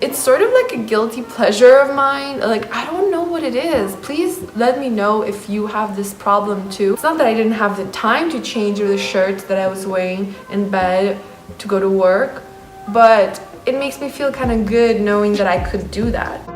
It's sort of like a guilty pleasure of mine. Like, I don't know what it is. Please let me know if you have this problem too. It's not that I didn't have the time to change the shirt that I was wearing in bed to go to work, but it makes me feel kind of good knowing that I could do that.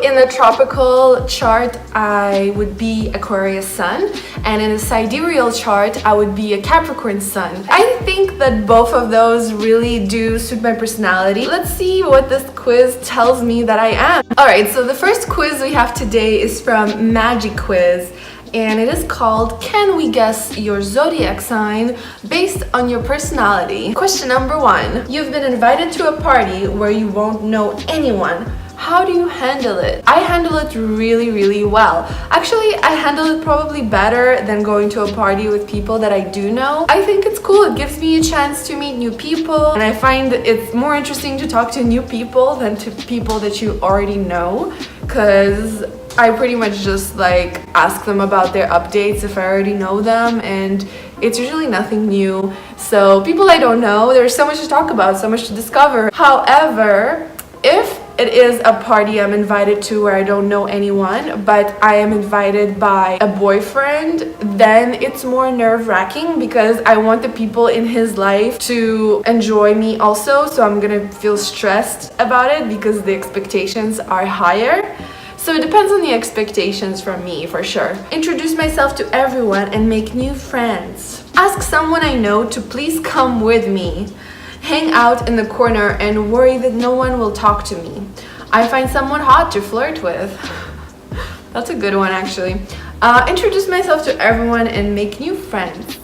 In the tropical chart, I would be Aquarius sun, and in the sidereal chart, I would be a Capricorn sun. I think that both of those really do suit my personality. Let's see what this quiz tells me that I am. Alright, so the first quiz we have today is from Magiquiz, and it is called Can We Guess Your Zodiac Sign Based on Your Personality? Question number 1. You've been invited to a party where you won't know anyone. How do you handle it? I handle it really well. Actually, I handle it probably better than going to a party with people that I do know. I think it's cool. It gives me a chance to meet new people, and I find it's more interesting to talk to new people than to people that you already know, because I pretty much just like ask them about their updates if I already know them, and it's usually nothing new. So people I don't know, there's so much to talk about, so much to discover. However, if it is a party I'm invited to where I don't know anyone, but I am invited by a boyfriend, then it's more nerve-wracking because I want the people in his life to enjoy me also, so I'm gonna feel stressed about it because the expectations are higher. So it depends on the expectations from me, for sure. Introduce myself to everyone and make new friends. Ask someone I know to please come with me. Hang out in the corner and worry that no one will talk to me. I find someone hot to flirt with. That's a good one, actually. Introduce myself to everyone and make new friends.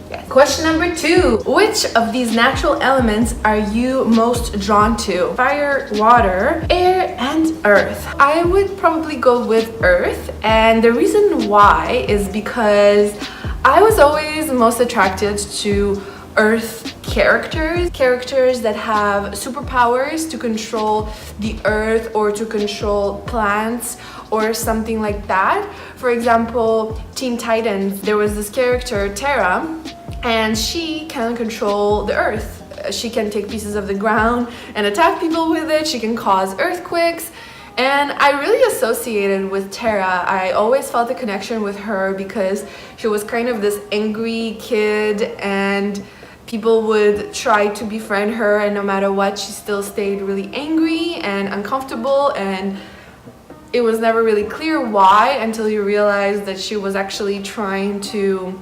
Yes. Question number 2. Which of these natural elements are you most drawn to? Fire, water, air, and earth. I would probably go with earth, and the reason why is because I was always most attracted to earth characters that have superpowers to control the earth or to control plants or something like that. For example, Teen Titans, there was this character, Terra, and she can control the earth. She can take pieces of the ground and attack people with it. She can cause earthquakes. And I really associated with Terra. I always felt a connection with her because she was kind of this angry kid, and people would try to befriend her, and no matter what, she still stayed really angry and uncomfortable, and it was never really clear why until you realize that she was actually trying to...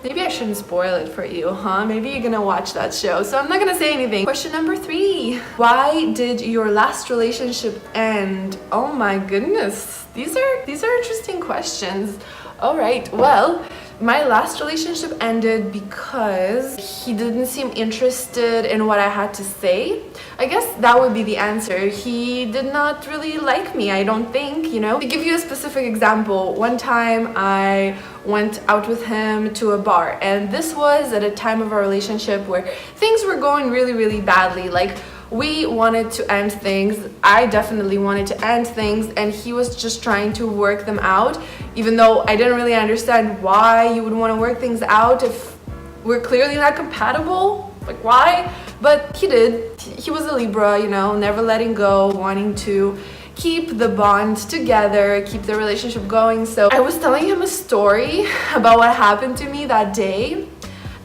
Maybe I shouldn't spoil it for you, huh? Maybe you're gonna watch that show, so I'm not gonna say anything. Question number 3. Why did your last relationship end? Oh my goodness. These are interesting questions. All right, well, my last relationship ended because he didn't seem interested in what I had to say. I guess that would be the answer. He did not really like me, I don't think, you know. To give you a specific example, one time I went out with him to a bar, and this was at a time of our relationship where things were going really badly. Like, we wanted to end things. I definitely wanted to end things, and he was just trying to work them out, even though I didn't really understand why you would want to work things out if we're clearly not compatible. Like, why? But he did. He was a Libra, you know, never letting go, wanting to keep the bond together, keep the relationship going. So I was telling him a story about what happened to me that day,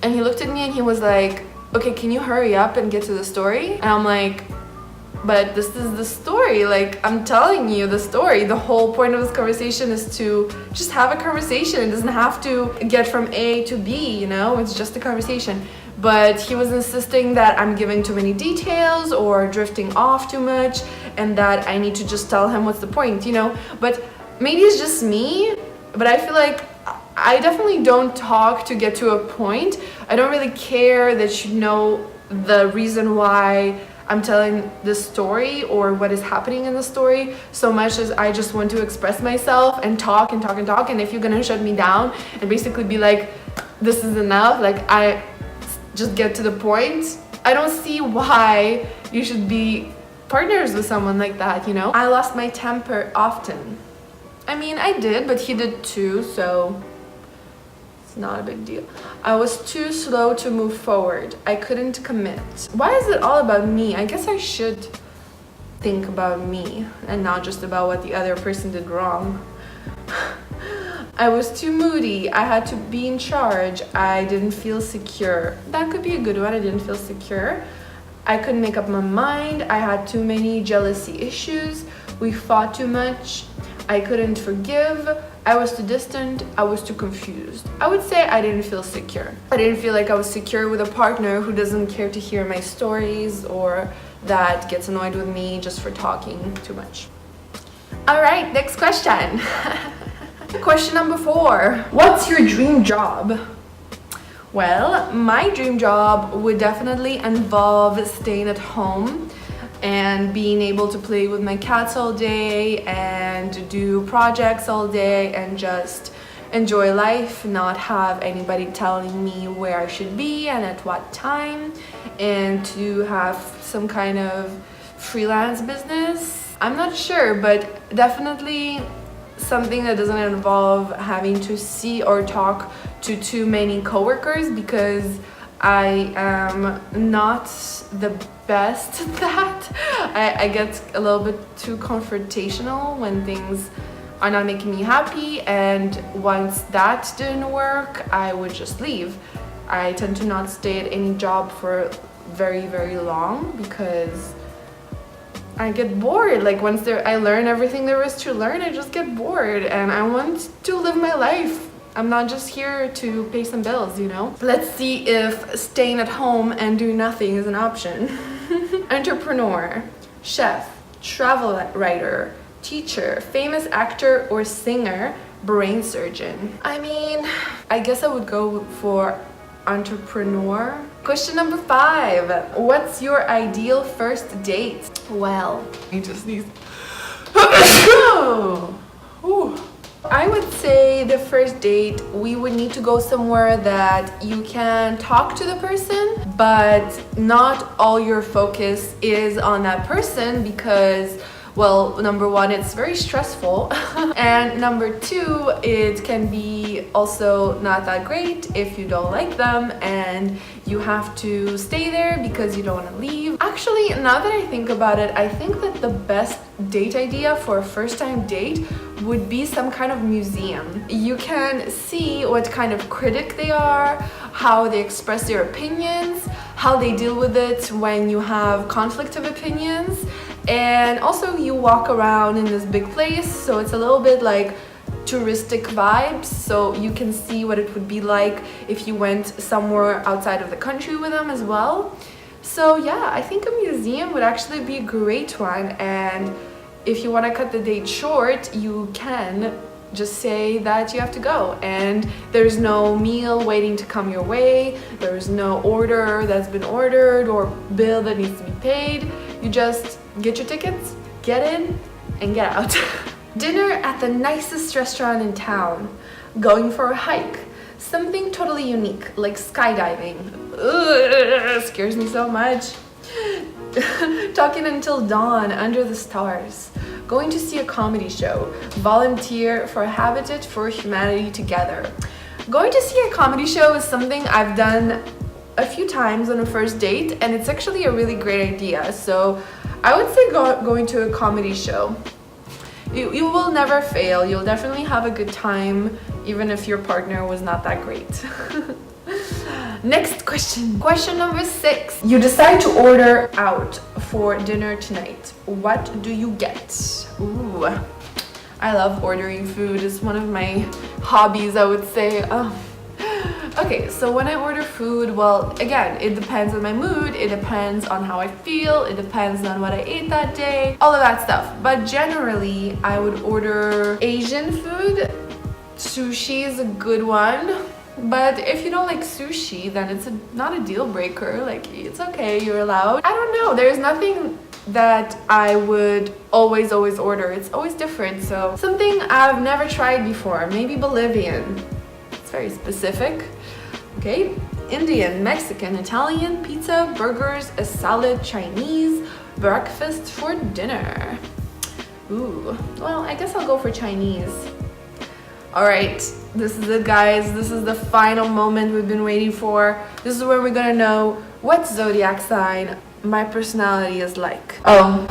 and he looked at me and he was like, okay, can you hurry up and get to the story? And I'm like, but this is the story. Like, I'm telling you the story. The whole point of this conversation is to just have a conversation. It doesn't have to get from A to B, you know? It's just a conversation. But he was insisting that I'm giving too many details or drifting off too much, and that I need to just tell him what's the point, you know? But maybe it's just me, but I feel like I definitely don't talk to get to a point. I don't really care that you know the reason why I'm telling this story or what is happening in the story, so much as I just want to express myself and talk and talk and talk. And if you're gonna shut me down and basically be like, this is enough, like, I just get to the point, I don't see why you should be partners with someone like that, you know? I lost my temper often. I mean, I did, but he did too, so It's not a big deal. I was too slow to move forward. I couldn't commit. Why is it all about me? I guess I should think about me and not just about what the other person did wrong. I was too moody. I had to be in charge. I didn't feel secure. That could be a good one. I didn't feel secure. I couldn't make up my mind. I had too many jealousy issues. We fought too much. I couldn't forgive. I was too distant. I was too confused. I would say I didn't feel secure. I didn't feel like I was secure with a partner who doesn't care to hear my stories or that gets annoyed with me just for talking too much. All right, next question. Question number 4. What's your dream job? Well, my dream job would definitely involve staying at home and being able to play with my cats all day and do projects all day and just enjoy life, not have anybody telling me where I should be and at what time, and to have some kind of freelance business. I'm not sure, but definitely something that doesn't involve having to see or talk to too many coworkers, because I am not the best at that. I get a little bit too confrontational when things are not making me happy, and once that didn't work, I would just leave. I tend to not stay at any job for very, very long because I get bored. Like once I learn everything there is to learn, I just get bored and I want to live my life. I'm not just here to pay some bills, you know? Let's see if staying at home and doing nothing is an option. Entrepreneur, chef, travel writer, teacher, famous actor or singer, brain surgeon. I mean, I guess I would go for entrepreneur. Question number 5. What's your ideal first date? Well, you just need... I would say the first date, we would need to go somewhere that you can talk to the person, but not all your focus is on that person because, well, number 1, it's very stressful, and number 2, it can be also not that great if you don't like them and you have to stay there because you don't want to leave. Actually, now that I think about it, I think that the best date idea for a first time date would be some kind of museum. You can see what kind of critic they are, how they express their opinions, how they deal with it when you have conflict of opinions, and also you walk around in this big place, so it's a little bit like touristic vibes, so you can see what it would be like if you went somewhere outside of the country with them as well. So yeah, I think a museum would actually be a great one, and if you want to cut the date short, you can just say that you have to go and there's no meal waiting to come your way, there's no order that's been ordered or bill that needs to be paid. You just get your tickets, get in, and get out. Dinner at the nicest restaurant in town, going for a hike, something totally unique like skydiving. Ugh, scares me so much. Talking until dawn under the stars, going to see a comedy show, volunteer for Habitat for Humanity together. Going to see a comedy show is something I've done a few times on a first date, and it's actually a really great idea. So I would say going to a comedy show. You will never fail. You'll definitely have a good time, even if your partner was not that great. Next question. Question number 6. You decide to order out for dinner tonight. What do you get? Ooh, I love ordering food. It's one of my hobbies, I would say. Okay, so when I order food, well, again, it depends on my mood, it depends on how I feel, it depends on what I ate that day, all of that stuff. But generally, I would order Asian food. Sushi is a good one. But if you don't like sushi, then it's not a deal breaker. Like, it's okay, you're allowed. I don't know, there's nothing that I would always order. It's always different. So something I've never tried before, maybe Bolivian. It's very specific. Okay, Indian, Mexican, Italian, pizza, burgers, a salad, Chinese, breakfast for dinner. Ooh, well, I guess I'll go for Chinese. All right, This is it, guys. This is the final moment we've been waiting for. This is where we're gonna know what zodiac sign my personality is like. Oh,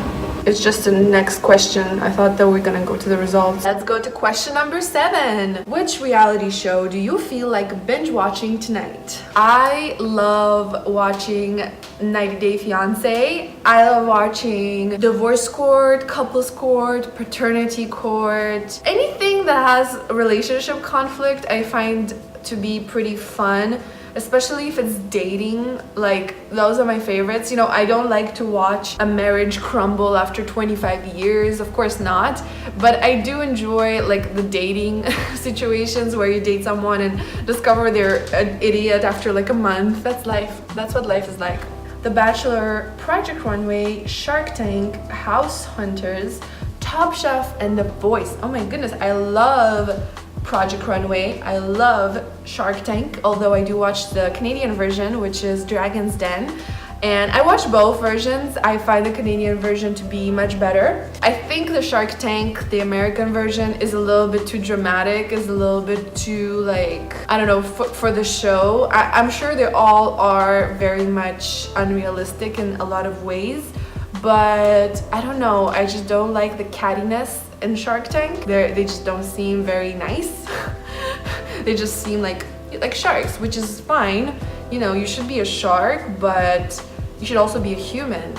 it's just the next question. I thought that we're gonna go to the results. Let's go to question number 7. Which reality show do you feel like binge watching tonight? I love watching 90 Day Fiancé. I love watching Divorce Court, Couples Court, Paternity Court. Anything that has relationship conflict I find to be pretty fun, especially if it's dating. Like, those are my favorites. You know, I don't like to watch a marriage crumble after 25 years, of course not, but I do enjoy like the dating situations where you date someone and discover they're an idiot after like a month. That's life. That's what life is like. The Bachelor, Project Runway, Shark Tank, House Hunters, Top Chef, and The Voice. Oh my goodness, I love Project Runway. I love Shark Tank, although I do watch the Canadian version, which is Dragon's Den. And I watch both versions. I find the Canadian version to be much better. I think the Shark Tank, the American version, is a little bit too dramatic, is a little bit too, like, I don't know, for the show. I'm sure they all are very much unrealistic in a lot of ways, but I don't know, I just don't like the cattiness in Shark Tank. They just don't seem very nice. They just seem like sharks, which is fine. You know, you should be a shark, but you should also be a human.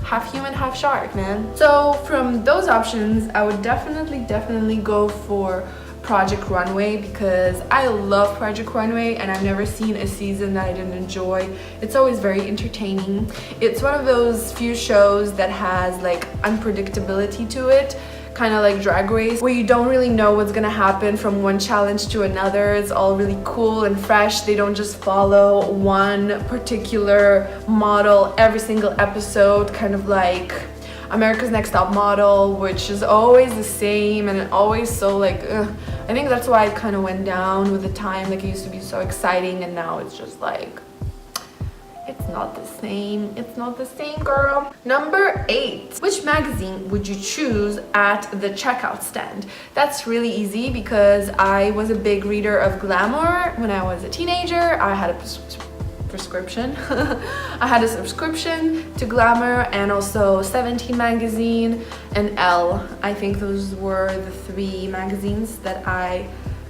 Half human, half shark, man. So from those options, I would definitely go for Project Runway, because I love Project Runway and I've never seen a season that I didn't enjoy. It's always very entertaining. It's one of those few shows that has like unpredictability to it, kind of like Drag Race, where you don't really know what's gonna happen from one challenge to another. It's all really cool and fresh. They don't just follow one particular model every single episode, kind of like America's Next Top Model, which is always the same and always so like, ugh. I think that's why it kind of went down with the time. Like, it used to be so exciting and now it's just like, it's not the same. It's not the same, girl. Number 8. Which magazine would you choose at the checkout stand? That's really easy because I was a big reader of Glamour when I was a teenager. I had a prescription. I had a subscription to Glamour and also 17 magazine and Elle. I think those were the 3 magazines that I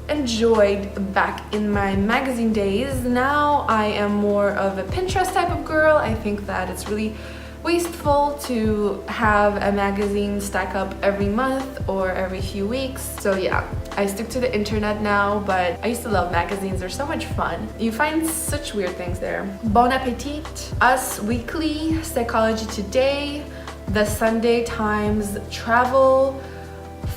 enjoyed back in my magazine days. Now I am more of a Pinterest type of girl. I think that it's really wasteful to have a magazine stack up every month or every few weeks. So yeah, I stick to the internet now, but I used to love magazines. They're so much fun. You find such weird things there. Bon Appetit, Us Weekly, Psychology Today, The Sunday Times, Travel,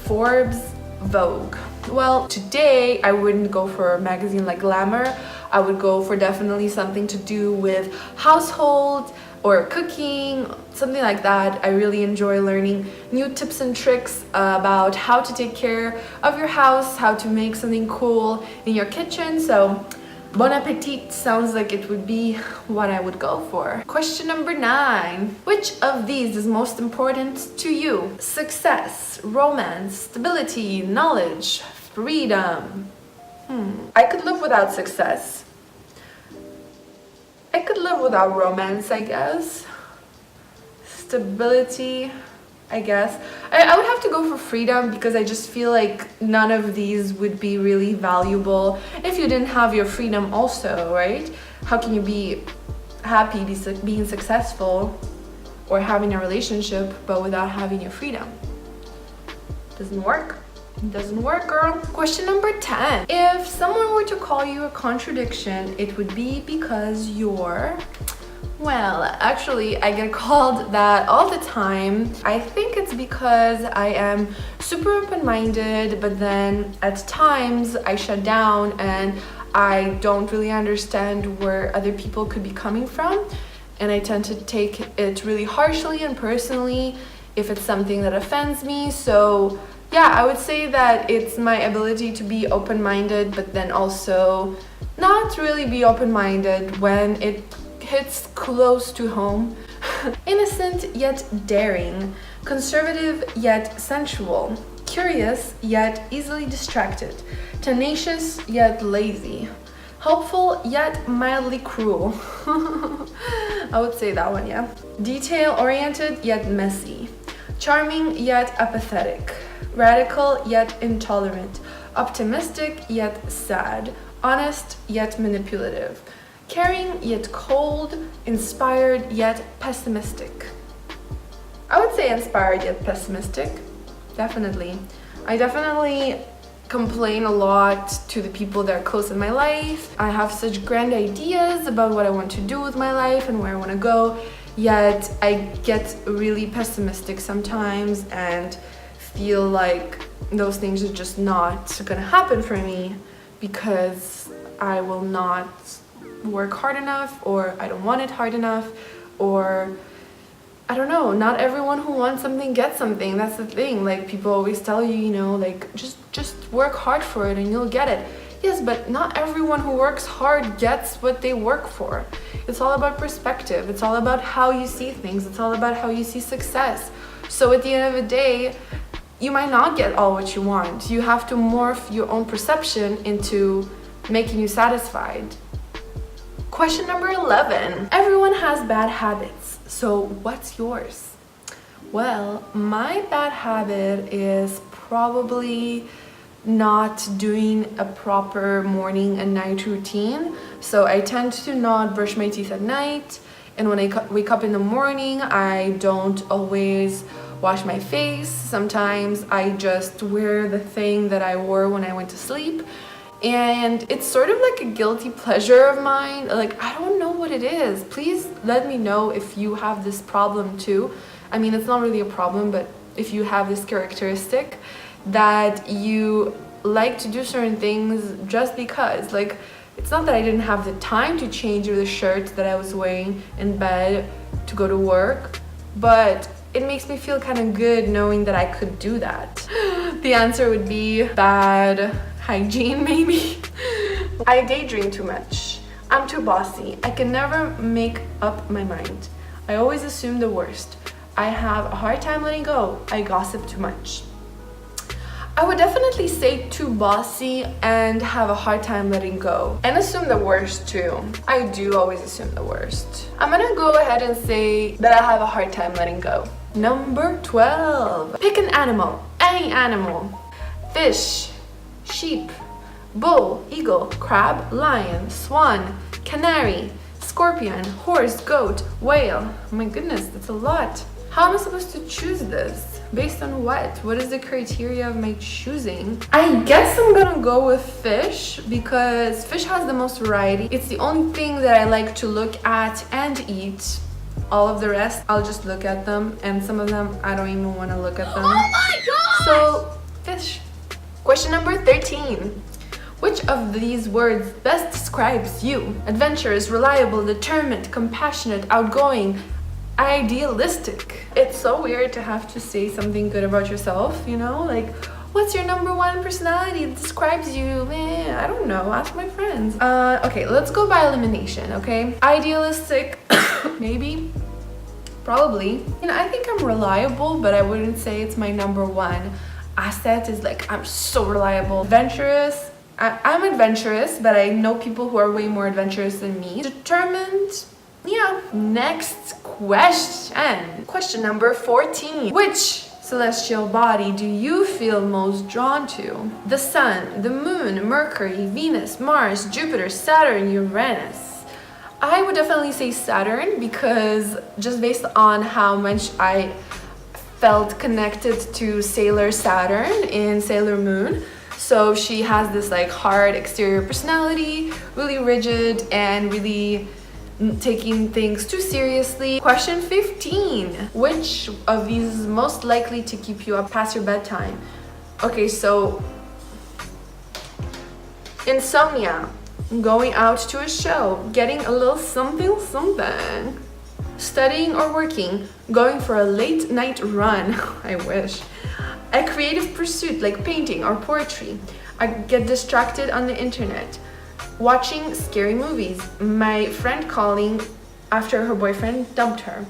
Forbes, Vogue. Well, today I wouldn't go for a magazine like Glamour. I would go for definitely something to do with household or cooking, something like that. I really enjoy learning new tips and tricks about how to take care of your house, how to make something cool in your kitchen. So Bon Appetit sounds like it would be what I would go for. Question number 9. Which of these is most important to you? Success, romance, stability, knowledge, freedom. I could live without success. I could live without romance, I guess. Stability, I guess. I would have to go for freedom because I just feel like none of these would be really valuable if you didn't have your freedom also, right? How can you be happy being successful or having a relationship but without having your freedom? Doesn't work. It doesn't work, girl. Question number 10. If someone were to call you a contradiction, it would be because you're... Well, actually, I get called that all the time. I think it's because I am super open-minded, but then at times I shut down and I don't really understand where other people could be coming from. And I tend to take it really harshly and personally if it's something that offends me. So yeah, I would say that it's my ability to be open-minded, but then also not really be open-minded when it hits close to home. Innocent yet daring, conservative yet sensual, curious yet easily distracted, tenacious yet lazy, helpful yet mildly cruel. I would say that one, yeah. Detail-oriented yet messy, charming yet apathetic, radical yet intolerant, optimistic yet sad, honest yet manipulative, caring yet cold, inspired yet pessimistic. I would say inspired yet pessimistic, definitely. I definitely complain a lot to the people that are close in my life. I have such grand ideas about what I want to do with my life and where I want to go, yet I get really pessimistic sometimes and feel like those things are just not gonna happen for me because I will not work hard enough, or I don't want it hard enough, or I don't know, not everyone who wants something gets something. That's the thing. Like, people always tell you, you know, like just work hard for it and you'll get it. Yes, but not everyone who works hard gets what they work for. It's all about perspective. It's all about how you see things. It's all about how you see success. So at the end of the day, you might not get all what you want. You have to morph your own perception into making you satisfied. Question number 11. Everyone has bad habits. So what's yours? Well, my bad habit is probably not doing a proper morning and night routine. So I tend to not brush my teeth at night, and when I wake up in the morning, I don't always wash my face. Sometimes I just wear the thing that I wore when I went to sleep, and it's sort of like a guilty pleasure of mine. Like, I don't know what it is. Please let me know if you have this problem too. I mean, it's not really a problem, but if you have this characteristic that you like to do certain things just because, like, it's not that I didn't have the time to change the shirt that I was wearing in bed to go to work, but it makes me feel kind of good knowing that I could do that. The answer would be bad hygiene, maybe. I daydream too much. I'm too bossy. I can never make up my mind. I always assume the worst. I have a hard time letting go. I gossip too much. I would definitely say too bossy and have a hard time letting go. And assume the worst too. I do always assume the worst. I'm gonna go ahead and say that I have a hard time letting go. Number 12. Pick an animal. Any animal. Fish, sheep, bull, eagle, crab, lion, swan, canary, scorpion, horse, goat, whale. Oh my goodness, that's a lot. How am I supposed to choose this? Based on what? What is the criteria of my choosing? I guess I'm gonna go with fish because fish has the most variety. It's the only thing that I like to look at and eat. All of the rest, I'll just look at them, and some of them, I don't even want to look at them. Oh my god! So, fish. Question number 13. Which of these words best describes you? Adventurous, reliable, determined, compassionate, outgoing, idealistic. It's so weird to have to say something good about yourself, you know? Like, what's your number one personality that describes you? I don't know, ask my friends. Okay, let's go by elimination, okay? Idealistic, maybe, probably. And I think I'm reliable, but I wouldn't say it's my number one asset. Is like, I'm so reliable. Adventurous, I'm adventurous, but I know people who are way more adventurous than me. Determined, yeah. Next question. Question number 14. Which celestial body do you feel most drawn to? The sun, the moon, Mercury, Venus, Mars, Jupiter, Saturn, Uranus. I would definitely say Saturn because just based on how much I felt connected to Sailor Saturn in Sailor Moon. So she has this like hard exterior personality, really rigid and really taking things too seriously. Question 15. Which of these is most likely to keep you up past your bedtime? Okay, so insomnia, going out to a show, getting a little something, studying or working, going for a late night run, I wish, a creative pursuit like painting or poetry, I get distracted on the internet, watching scary movies, my friend calling after her boyfriend dumped her.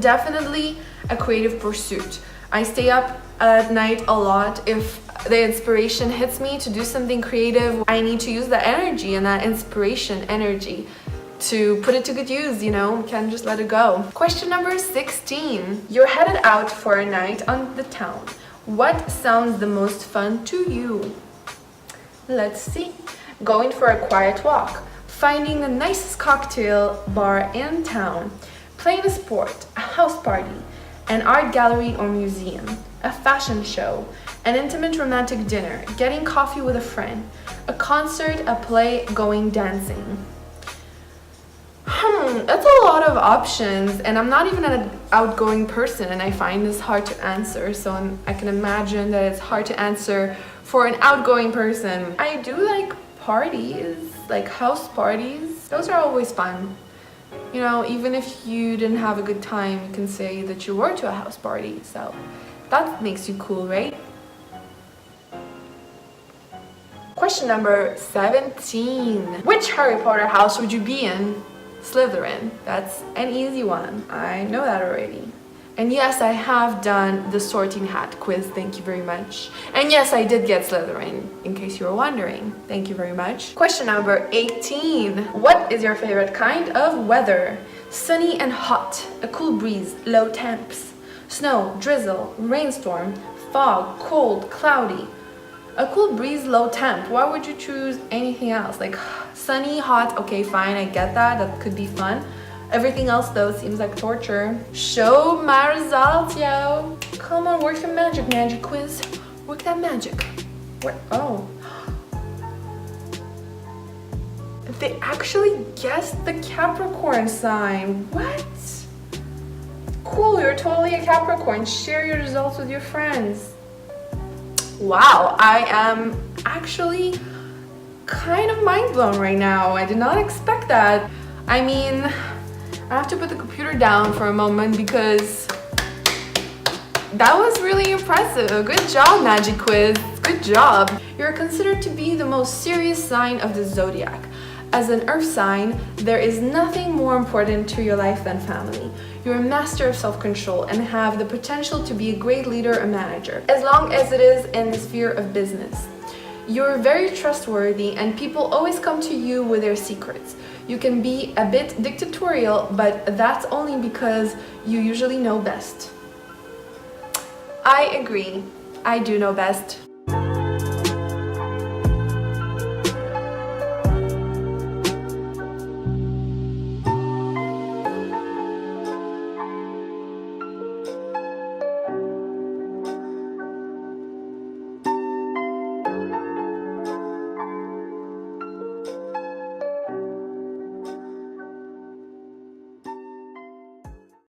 Definitely a creative pursuit. I stay up at night a lot. If the inspiration hits me to do something creative, I need to use that energy and that inspiration energy to put it to good use, you know, can't just let it go. Question number 16. You're headed out for a night on the town. What sounds the most fun to you? Let's see. Going for a quiet walk, finding the nicest cocktail bar in town, playing a sport, a house party, an art gallery or museum, a fashion show, an intimate romantic dinner, getting coffee with a friend, a concert, a play, going dancing. That's a lot of options, and I'm not even an outgoing person, and I find this hard to answer, so I can imagine that it's hard to answer for an outgoing person. I do like parties, like house parties. Those are always fun. You know, even if you didn't have a good time, you can say that you were to a house party, so that makes you cool, right? Question number 17. Which Harry Potter house would you be in? Slytherin. That's an easy one. I know that already. And yes, I have done the sorting hat quiz, thank you very much. And yes, I did get Slytherin, in case you were wondering. Thank you very much. Question number 18. What is your favorite kind of weather? Sunny and hot, a cool breeze, low temps, snow, drizzle, rainstorm, fog, cold, cloudy. A cool breeze, low temp. Why would you choose anything else? Like sunny, hot, okay, fine, I get that. That could be fun. Everything else though seems like torture. Show my results, yo. Come on, work your magic, Magiquiz. Work that magic. What? Oh. They actually guessed the Capricorn sign. What? Cool, you're totally a Capricorn. Share your results with your friends. Wow, I am actually kind of mind blown right now. I did not expect that. I mean, I have to put the computer down for a moment because that was really impressive. Good job, Magiquiz. Good job. You're considered to be the most serious sign of the zodiac. As an earth sign, there is nothing more important to your life than family. You're a master of self-control and have the potential to be a great leader or manager, as long as it is in the sphere of business. You're very trustworthy and people always come to you with their secrets. You can be a bit dictatorial, but that's only because you usually know best. I agree. I do know best.